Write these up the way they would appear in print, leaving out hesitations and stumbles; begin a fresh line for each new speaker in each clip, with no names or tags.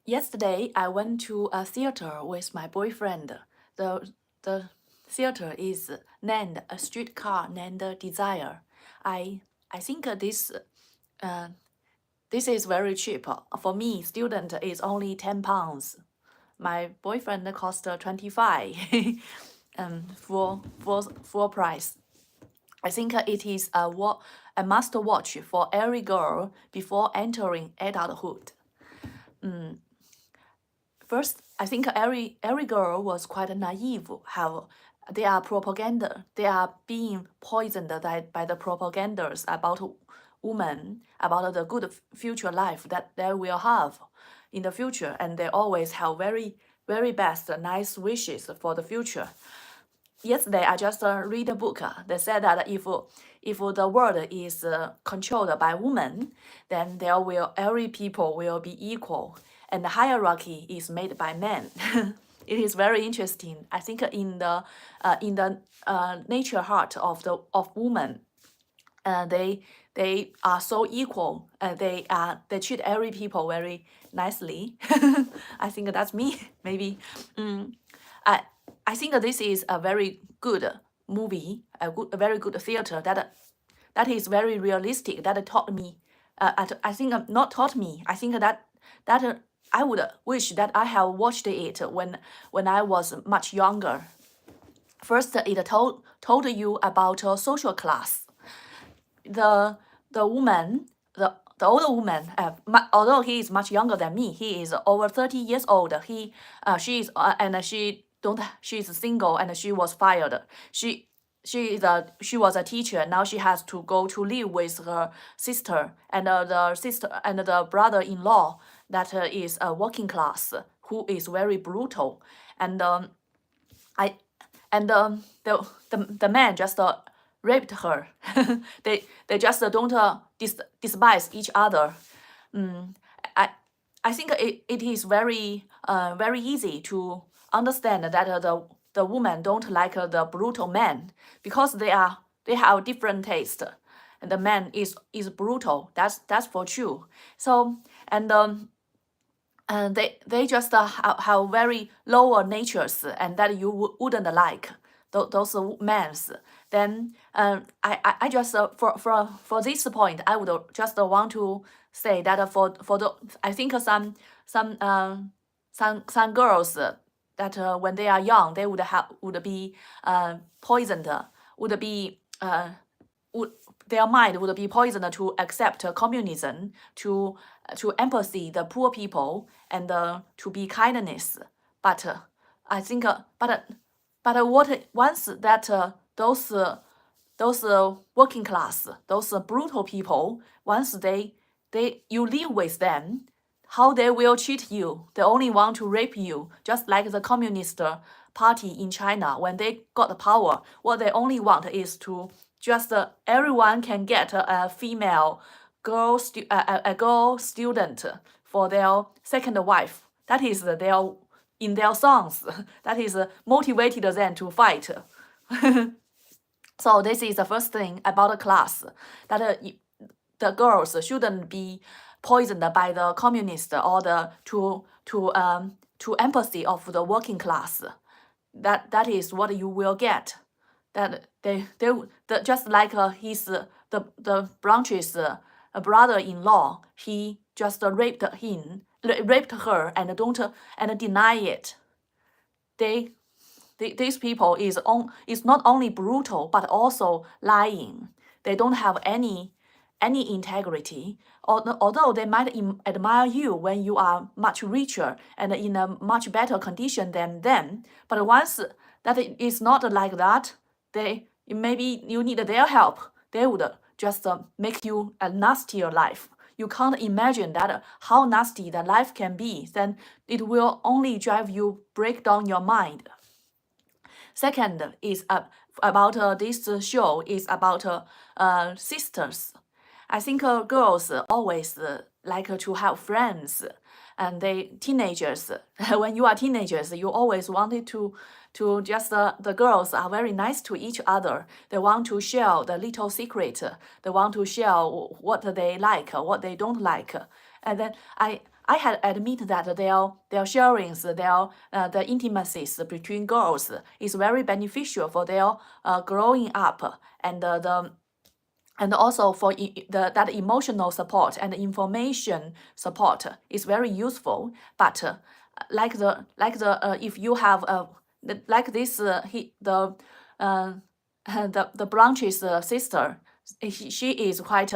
Yesterday, I went to a theater with my boyfriend. The theater is named a streetcar named Desire. I I think uh, this is very cheap. For me, student is only £10. My boyfriend cost 25 for price. I think it is a must watch for every girl before entering adulthood. First, I think every girl was quite naive. How they are propaganda. They are being poisoned by the propagandas about women, about the good future life that they will have in the future, and they always have very best nice wishes for the future. Yesterday, I just read a book. They said that if the world is controlled by women, then every people will be equal, and the hierarchy is made by men. It is very interesting. I think in the nature heart of woman, they are so equal. They treat every people very nicely. I think that's me. Maybe. I I think this is a very good movie, a very good theater that is very realistic. That taught me. I think not taught me. I think that I would wish that I have watched it when I was much younger. First, it told you about a social class. The woman, the older woman, although he is much younger than me, he is over 30 years old. She is and she is single and she was fired. She was a teacher. Now she has to go to live with her sister and the sister and the brother-in-law that is a working class who is very brutal. And I and the man just raped her. They just don't despise each other. I I think it is very easy to understand that the woman don't like the brutal man because they have different taste, and the man is brutal. That's for sure. So and they just have very lower natures and that you wouldn't like those men's. Then I just for this point I would just want to say that for the I think some girls that when they are young they would be poisoned, would be would their mind would be poisoned to accept communism, to empathy the poor people, and to be kindness. But I think but what once that those working class, those brutal people, once you live with them, how they will treat you. They only want to rape you, just like the Communist Party in China. When they got the power, what they only want is to just everyone can get a female a girl student for their second wife. That is their in their songs. That is motivated them to fight. So this is the first thing about the class, that the girls shouldn't be poisoned by the communist or the to empathy of the working class. That is what you will get. That just like the branch's brother-in-law, he just raped her and don't and deny it. These people is not only brutal but also lying. They don't have any integrity. Although they might admire you when you are much richer and in a much better condition than them, but once that it is not like that, maybe you need their help. They would just make you a nastier life. You can't imagine that how nasty that life can be. Then it will only drive you break down your mind. Second is about this show is about sisters. I think girls always like to have friends, and teenagers. When you are teenagers, you always wanted to just the girls are very nice to each other. They want to share the little secret. They want to share what they like, what they don't like, and then I had admit that their sharings, the intimacies between girls is very beneficial for their growing up, and also for that emotional support and information support is very useful. But if you have like this the branch's sister, she is quite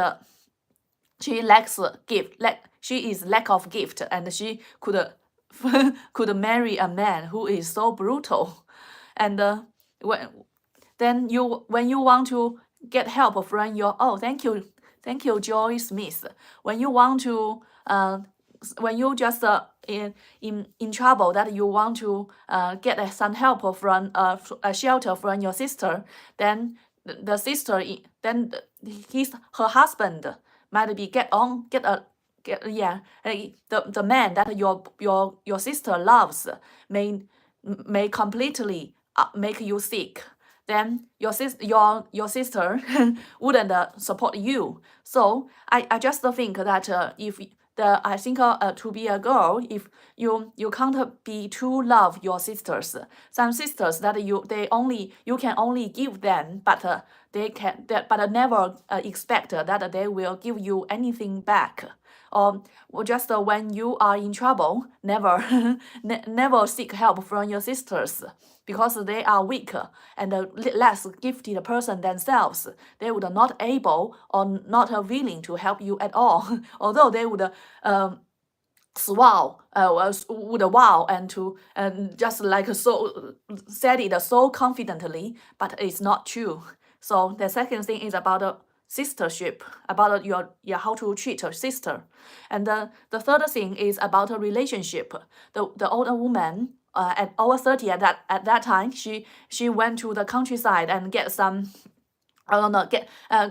she lacks gift, she is lack of gift, and she could could marry a man who is so brutal, and when you want to get help from your thank you Joy Smith, when you want to when you just in trouble that you want to get some help from a shelter from your sister, then the sister her husband might be the man that your sister loves may completely make you sick. Then your sister wouldn't support you. So I just think that if I think to be a girl, if you can't be too love your sisters. Some sisters that you can only give them, but but never expect that they will give you anything back. Or just when you are in trouble, never never seek help from your sisters, because they are weak and less gifted person themselves. They would not able or not willing to help you at all, although they would would wow and just like so said it so confidently, but it's not true. So the second thing is about sistership, about your how to treat a sister, and the third thing is about a relationship. The older woman at over 30 at that time, she went to the countryside and get some get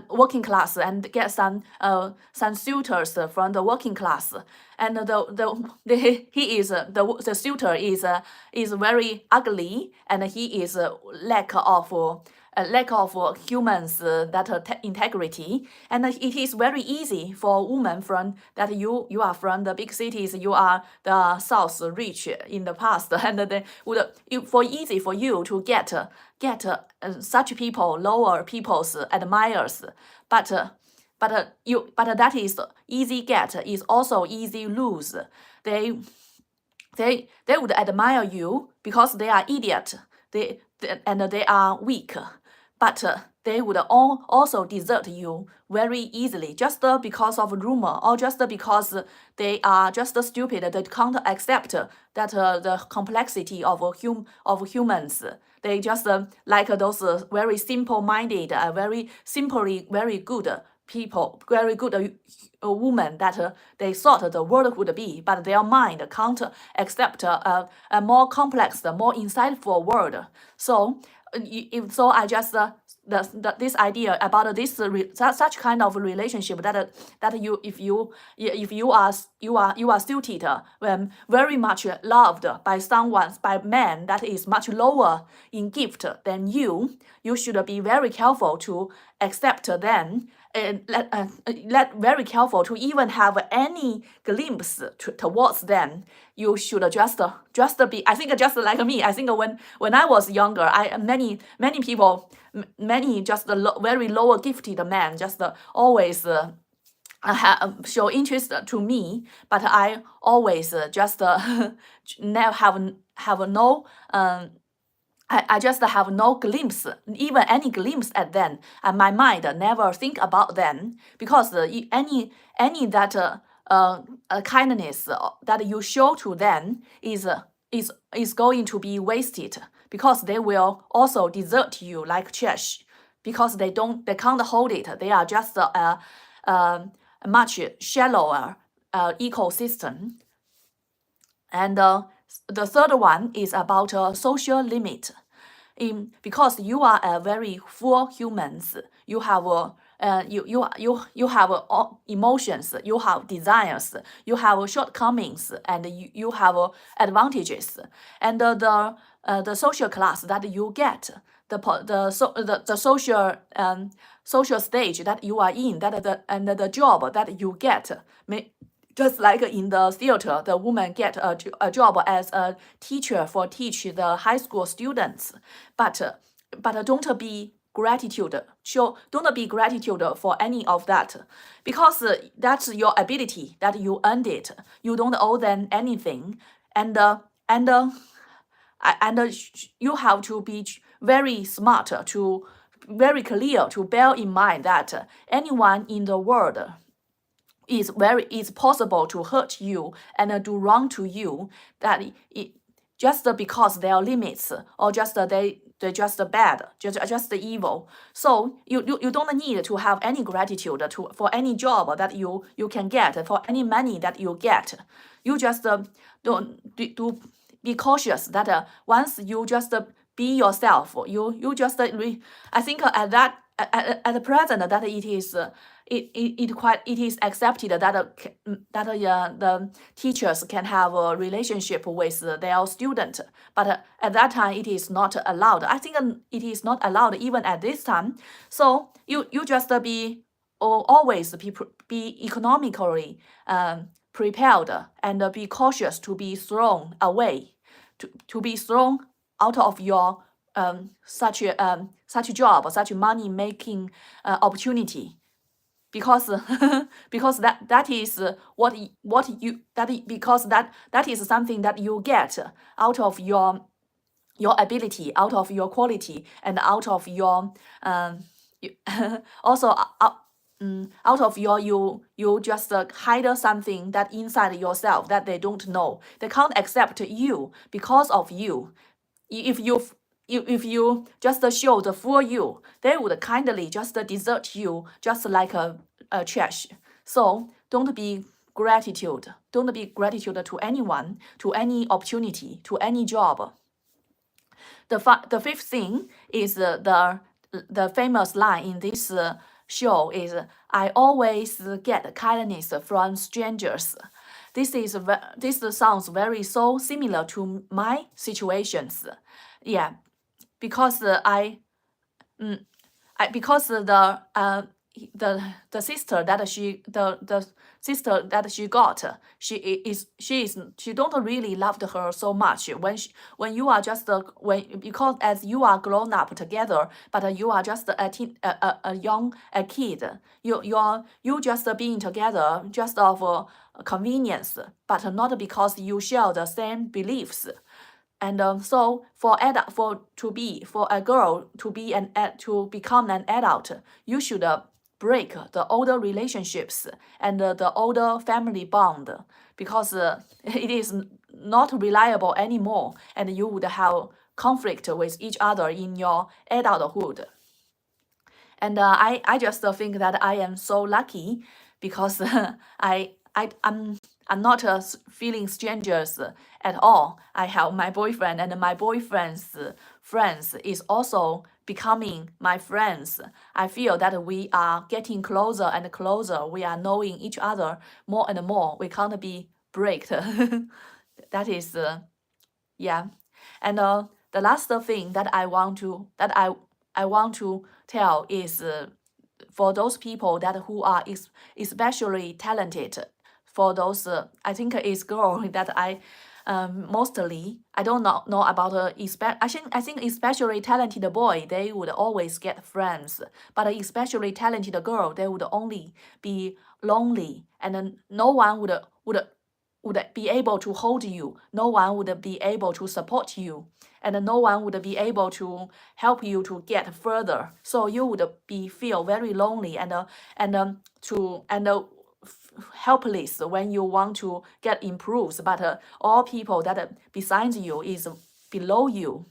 working class and get some suitors from the working class, and the suitor is very ugly, and he is lack of humans that integrity, and it is very easy for a woman from that you are from the big cities, you are the south rich in the past, and they would easy for you to get such people, lower people's admirers, but that is easy get, is also easy lose. They would admire you because they are idiot, and they are weak, but they would also desert you very easily, just because of rumor, or just because they are just stupid. They can't accept that the complexity of humans. They just like those very simple-minded, very simply very good people, very good woman that they thought the world would be, but their mind can't accept a more complex, more insightful world. So I just this idea about this such kind of relationship that if you are suited when very much loved by someone, by man that is much lower in gift than you should be very careful to accept them, and let very careful to even have any glimpse towards them. You should just be, I think, just like me. I think when I was younger, many people, many just very lower gifted men just always show interest to me, but I always just never have no I just have no glimpse, even any glimpse at them, and my mind never think about them, because any that kindness that you show to them is going to be wasted, because they will also desert you like trash, because they can't hold it. They are just a much shallower ecosystem. And the third one is about a social limit. Because you are a very full humans, you have you have emotions, you have desires, you have shortcomings, and you have advantages, and the social class that you get, the social stage that you are in, and the job that you get just like in the theater, the woman get a job as a teacher for teach the high school students, but don't be gratitude. Don't be gratitude for any of that, because that's your ability that you earned it. You don't owe them anything, and you have to be very smart to very clear to bear in mind that anyone in the world it's possible to hurt you and do wrong to you, that it just because there are limits, or just they're just bad, just evil. So you don't need to have any gratitude for any job that you can get, for any money that you get. You just don't do be cautious that once you just be yourself, you just I think at the present that it is it is accepted that the teachers can have a relationship with their student, but at that time it is not allowed. I think it is not allowed even at this time. So you just be always be economically prepared, and be cautious to be thrown away, to be thrown out of your such a job, such money making opportunity, because because that is what you because that is something that you get out of your ability, out of your quality, and out of your also out of your you just hide something that inside yourself that they don't know. They can't accept you because of you. If you just show the full you, they would kindly just desert you just like a trash. So don't be gratitude. Don't be gratitude to anyone, to any opportunity, to any job. The fifth thing is the famous line in this show is, I always get kindness from strangers. This sounds very so similar to my situations. Yeah, because because the sister that she got, she don't really loved her so much when you are just because as you are grown up together, but you are just a young kid, you just being together just of convenience, but not because you share the same beliefs. And so for a girl to become an adult, you should break the older relationships and the older family bond, because it is not reliable anymore, and you would have conflict with each other in your adulthood. And I just think that I am so lucky, because I'm not feeling strangers at all. I have my boyfriend, and my boyfriend's friends is also becoming my friends. I feel that we are getting closer and closer. We are knowing each other more and more. We can't be breaked. That is, yeah. And the last thing that I want to tell is for those people that who are especially talented. For those, I think it's girl that I mostly I don't know about I think especially talented boy, they would always get friends, but especially talented girl, they would only be lonely, and then no one would be able to hold you, no one would be able to support you, and no one would be able to help you to get further. So you would feel very lonely and helpless when you want to get improved, but all people that besides you is below you.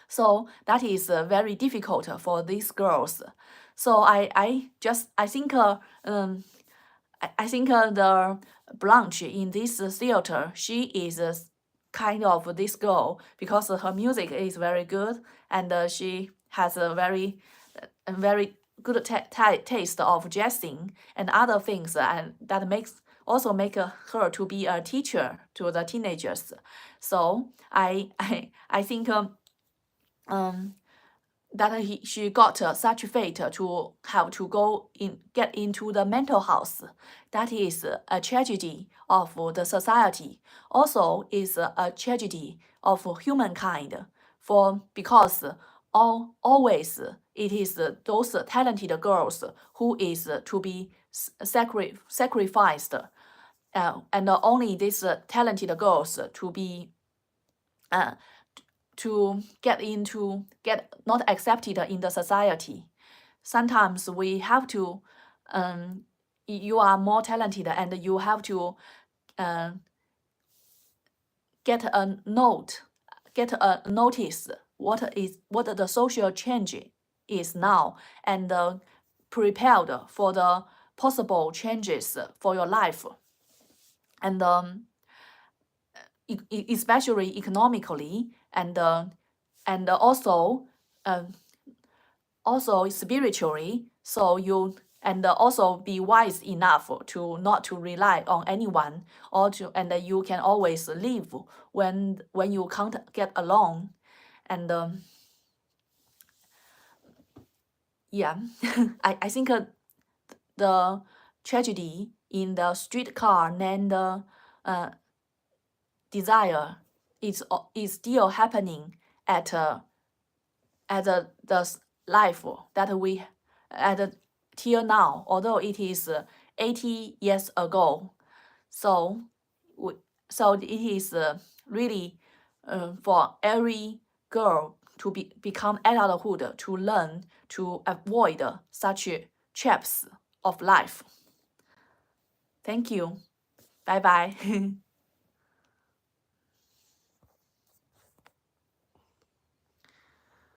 So that is very difficult for these girls. So I think the Blanche in this theater, she is kind of this girl, because her music is very good, and she has a very good taste of jazzing and other things, and that also make her to be a teacher to the teenagers. So I think she got such fate to have to get into the mental house. That is a tragedy of the society. Also is a tragedy of humankind. Because always it is those talented girls who is to be sacrificed, and only these talented girls to be to get not accepted in the society. Sometimes we have to, you are more talented and you have to get a notice what the social change is now, and prepared for the possible changes for your life, and especially economically, and also spiritually. So you, and also be wise enough to not to rely on anyone, and you can always live when you can't get along. And yeah, I think the tragedy in the streetcar named Desire is still happening at the life that we till now, although it is 80 years ago. So it is really for every girl to become adulthood, to learn to avoid such traps of life. Thank you. Bye bye.